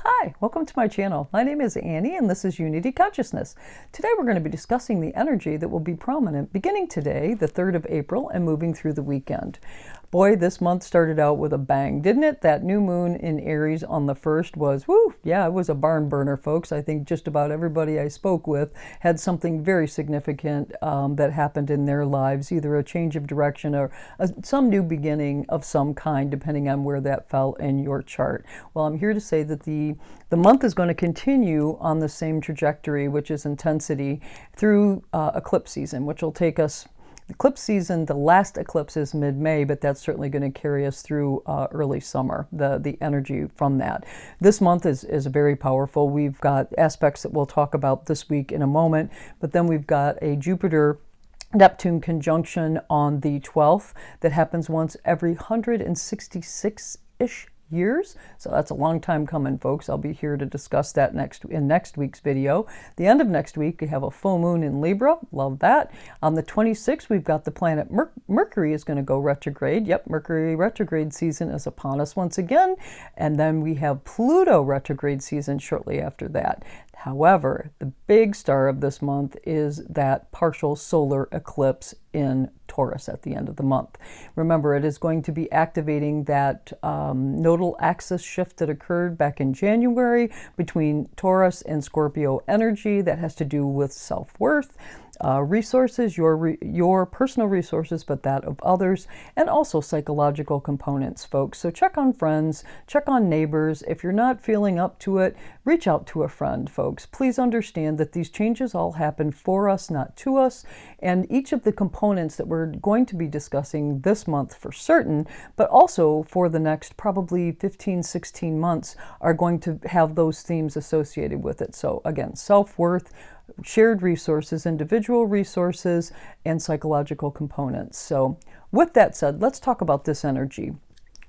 Hi, welcome to my channel. My name is Annie and this is Unity Consciousness. Today we're going to be discussing the energy that will be prominent beginning today, the 3rd of April, and moving through the weekend. Boy, this month started out with a bang, didn't it? That new moon in Aries on the 1st was, woo, yeah, it was a barn burner, folks. I think just about everybody I spoke with had something very significant that happened in their lives, either a change of direction or some new beginning of some kind, depending on where that fell in your chart. Well, I'm here to say that the month is going to continue on the same trajectory, which is intensity, through eclipse season, which will take us. Eclipse season, the last eclipse is mid-May, but that's certainly going to carry us through early summer, the energy from that. This month is very powerful. We've got aspects that we'll talk about this week in a moment, but then we've got a Neptune conjunction on the 12th that happens once every 166-ish years. So that's a long time coming, folks. I'll be here to discuss that in next week's video. The end of next week, we have a full moon in Libra. Love that. On the 26th, we've got the planet Mercury is going to go retrograde. Yep, Mercury retrograde season is upon us once again. And then we have Pluto retrograde season shortly after that. However, the big star of this month is that partial solar eclipse in Taurus at the end of the month. Remember, it is going to be activating that nodal axis shift that occurred back in January between Taurus and Scorpio energy that has to do with self-worth, resources, your personal resources, but that of others, and also psychological components, folks. So check on friends, check on neighbors. If you're not feeling up to it, reach out to a friend, folks. Please understand that these changes all happen for us, not to us, and each of the components that we're going to be discussing this month for certain, but also for the next probably 15, 16 months are going to have those themes associated with it. So again, self-worth, shared resources, individual resources, and psychological components. So with that said, let's talk about this energy.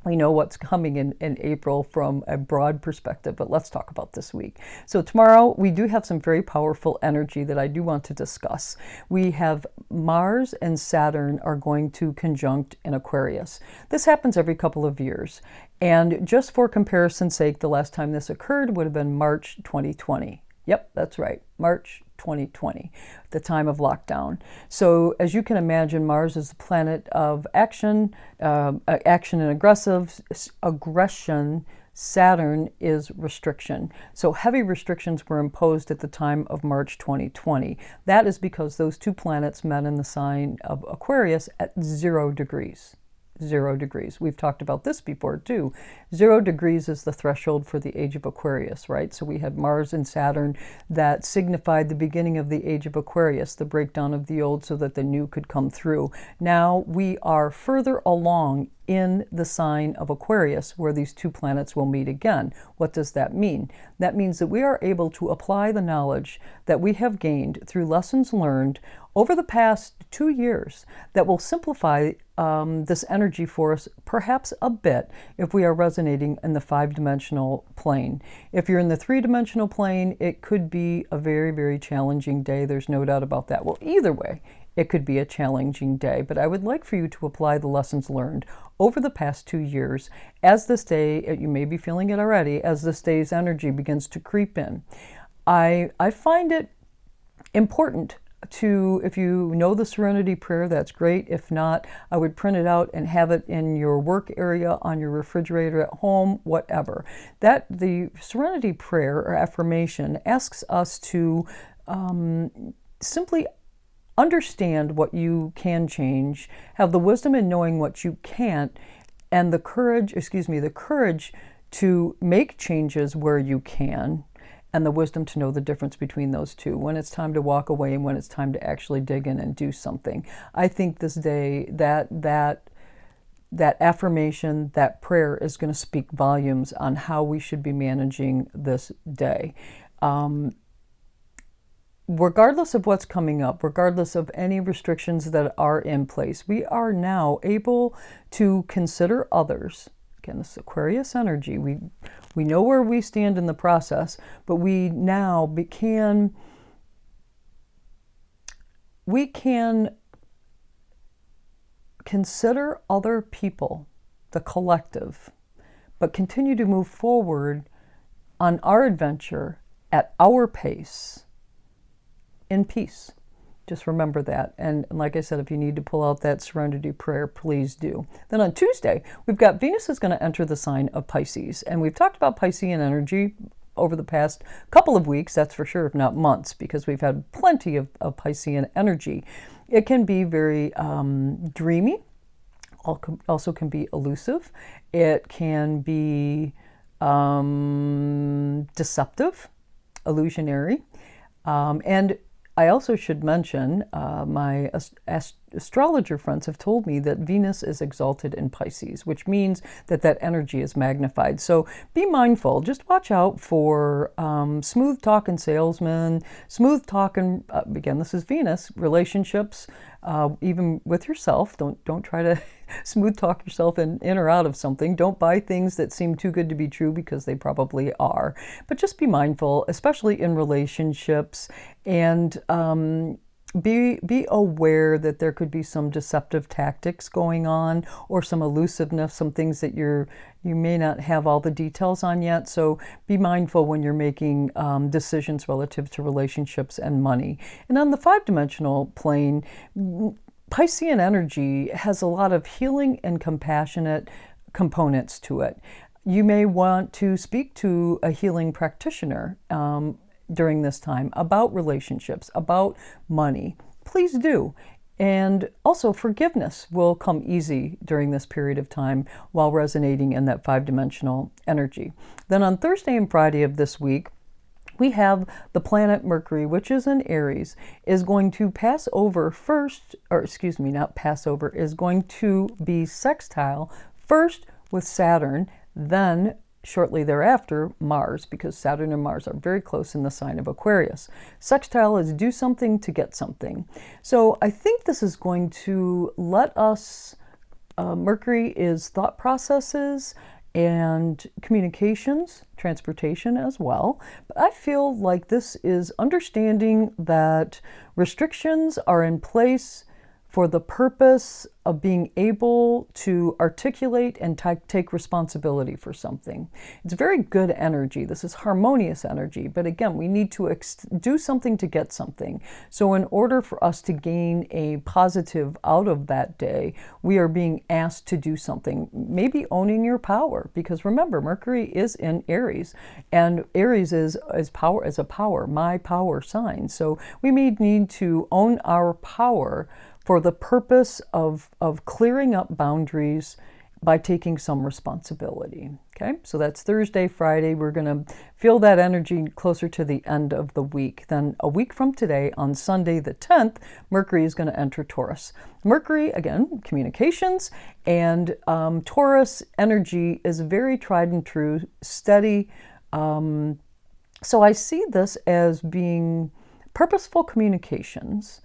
We know what's coming in April from a broad perspective, but let's talk about this week. So tomorrow, we do have some very powerful energy that I do want to discuss. We have Mars and Saturn are going to conjunct in Aquarius. This happens every couple of years. And just for comparison's sake, the last time this occurred would have been March 2020. Yep, that's right, March 2020, the time of lockdown. So as you can imagine, Mars is the planet of action, action and aggression. Saturn is restriction. So heavy restrictions were imposed at the time of March 2020. That is because those two planets met in the sign of Aquarius at 0 degrees. 0 degrees. We've talked about this before too. 0 degrees is the threshold for the age of Aquarius, right? So we had Mars and Saturn that signified the beginning of the age of Aquarius, the breakdown of the old so that the new could come through. Now we are further along in the sign of Aquarius where these two planets will meet again. What does that mean? That means that we are able to apply the knowledge that we have gained through lessons learned over the past 2 years that will simplify this energy for us perhaps a bit if we are resonating in the 5-dimensional plane. If you're in the 3-dimensional plane, it could be a very, very challenging day. There's no doubt about that. Well, either way, it could be a challenging day, but I would like for you to apply the lessons learned over the past 2 years as this day, you may be feeling it already, as this day's energy begins to creep in. I find it important to, if you know the Serenity Prayer, that's great. If not, I would print it out and have it in your work area, on your refrigerator at home, whatever. That the Serenity Prayer or affirmation asks us to simply understand what you can change, have the wisdom in knowing what you can't, and the courage to make changes where you can, and the wisdom to know the difference between those two, when it's time to walk away and when it's time to actually dig in and do something. I think this day, that affirmation, that prayer is going to speak volumes on how we should be managing this day. Regardless of what's coming up, regardless of any restrictions that are in place, we are now able to consider others. Again, this Aquarius energy. We know where we stand in the process, but we now can consider other people, the collective, but continue to move forward on our adventure at our pace in peace. Just remember that. And like I said, if you need to pull out that serenity prayer, please do. Then on Tuesday, we've got Venus is going to enter the sign of Pisces. And we've talked about Piscean energy over the past couple of weeks, that's for sure, if not months, because we've had plenty of Piscean energy. It can be very dreamy, also can be elusive. It can be deceptive, illusionary. And I also should mention my astrologer friends have told me that Venus is exalted in Pisces, which means that that energy is magnified. So be mindful. Just watch out for smooth talking salesmen, smooth talking, again, this is Venus, relationships, even with yourself. Don't try to smooth talk yourself in or out of something. Don't buy things that seem too good to be true, because they probably are. But just be mindful, especially in relationships, and be aware that there could be some deceptive tactics going on, or some elusiveness, some things that you may not have all the details on yet. So be mindful when you're making decisions relative to relationships and money. And on the 5-dimensional plane, Piscean energy has a lot of healing and compassionate components to it. You may want to speak to a healing practitioner during this time about relationships, about money. Please do. And also forgiveness will come easy during this period of time while resonating in that 5-dimensional energy. Then on Thursday and Friday of this week, we have the planet Mercury, which is in Aries, is going to pass over first, or excuse me, not pass over, is going to be sextile first with Saturn, then shortly thereafter Mars, because Saturn and Mars are very close in the sign of Aquarius. Sextile is do something to get something. So I think this is going to let us, Mercury is thought processes and communications, transportation as well. But I feel like this is understanding that restrictions are in place for the purpose of being able to articulate and take responsibility for something. It's very good energy. This is harmonious energy. But again, we need to do something to get something. So in order for us to gain a positive out of that day, we are being asked to do something, maybe owning your power. Because remember, Mercury is in Aries, and Aries is power, as a power, my power sign. So we may need to own our power for the purpose of clearing up boundaries by taking some responsibility. Okay, so that's Thursday, Friday. We're going to feel that energy closer to the end of the week. Then a week from today, on Sunday the 10th, Mercury is going to enter Taurus. Mercury, again, communications, and Taurus energy is very tried and true, steady. So I see this as being purposeful communications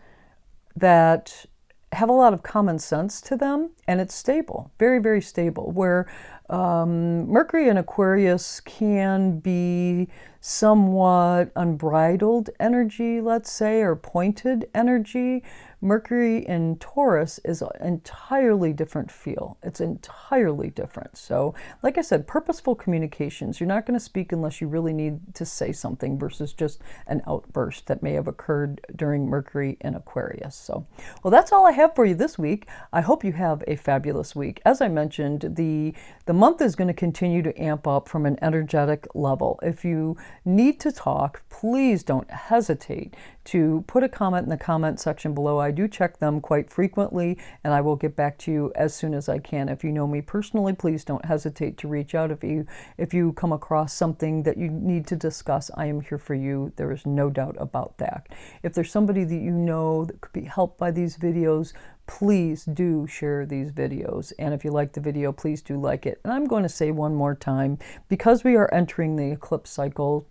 that have a lot of common sense to them, and it's stable, very, very stable, where Mercury and Aquarius can be somewhat unbridled energy, let's say, or pointed energy. Mercury in Taurus is an entirely different feel. It's entirely different. So, like I said, purposeful communications. You're not going to speak unless you really need to say something versus just an outburst that may have occurred during Mercury in Aquarius. So, well, that's all I have for you this week. I hope you have a fabulous week. As I mentioned, the month is going to continue to amp up from an energetic level. If you need to talk, please don't hesitate to put a comment in the comment section below. I do check them quite frequently, and I will get back to you as soon as I can. If you know me personally, please don't hesitate to reach out. If you come across something that you need to discuss, I am here for you. There is no doubt about that. If there's somebody that you know that could be helped by these videos, please do share these videos. And if you like the video, please do like it. And I'm going to say one more time, because we are entering the eclipse cycle,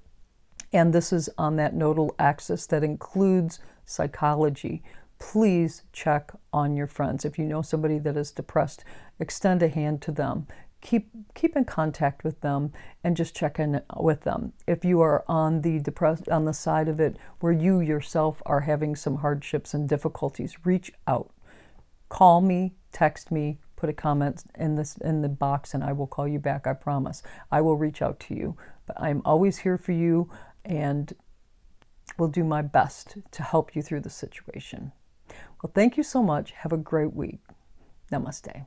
and this is on that nodal axis that includes psychology, please check on your friends. If you know somebody that is depressed, extend a hand to them. Keep in contact with them and just check in with them. If you are on the side of it where you yourself are having some hardships and difficulties, reach out. Call me, text me, put a comment in the box, and I will call you back. I promise. I will reach out to you. But I'm always here for you and will do my best to help you through the situation. Well, thank you so much. Have a great week. Namaste.